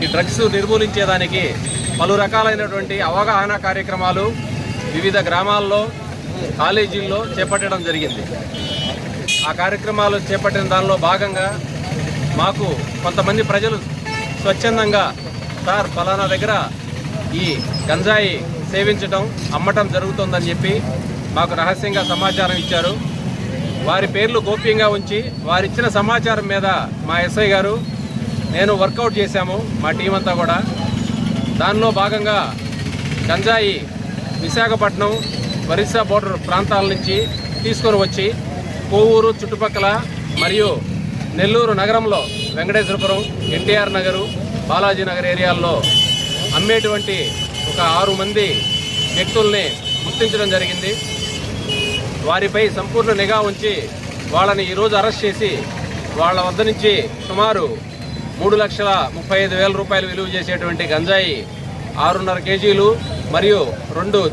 ఈ డ్రగ్స్ నిర్మూలించేదానికి పలు రకాలైనటువంటి అవగాహన కార్యక్రమాలు వివిధ గ్రామాల్లో కాలేజీల్లో చేపట్టడం జరిగింది. ఆ కార్యక్రమాలు చేపట్టిన దానిలో భాగంగా మాకు కొంతమంది ప్రజలు స్వచ్ఛందంగా సార్ ఫలానా దగ్గర ఈ గంజాయి సేవించడం అమ్మటం జరుగుతుందని చెప్పి మాకు రహస్యంగా సమాచారం ఇచ్చారు. వారి పేర్లు గోప్యంగా ఉంచి వారిచ్చిన సమాచారం మీద మా ఎస్ఐ గారు నేను వర్కౌట్ చేశాము, మా టీం అంతా కూడా. దానిలో భాగంగా గంజాయి విశాఖపట్నం ఒరిస్సా బోర్డర్ ప్రాంతాల నుంచి తీసుకొని వచ్చి కోవూరు చుట్టుపక్కల మరియు నెల్లూరు నగరంలో వెంకటేశ్వరపురం, ఎన్టీఆర్ నగరు, బాలాజీ నగర్ ఏరియాల్లో అమ్మేటువంటి ఒక 6 మంది వ్యక్తుల్ని గుర్తించడం జరిగింది. వారిపై సంపూర్ణ నిఘా ఉంచి వాళ్ళని ఈరోజు అరెస్ట్ చేసి వాళ్ళ వద్ద నుంచి సుమారు 3,35,000 రూపాయలు విలువ చేసేటువంటి గంజాయి 6.5 కేజీలు మరియు 2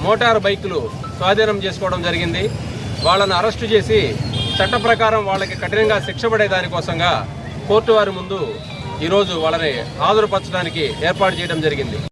మోటార్ బైకులు స్వాధీనం చేసుకోవడం జరిగింది. వాళ్ళను అరెస్టు చేసి చట్ట ప్రకారం వాళ్ళకి కఠినంగా శిక్ష పడే దానికోసంగా కోర్టు వారి ముందు ఈరోజు వాళ్ళని హాజరుపరచడానికి ఏర్పాటు చేయడం జరిగింది.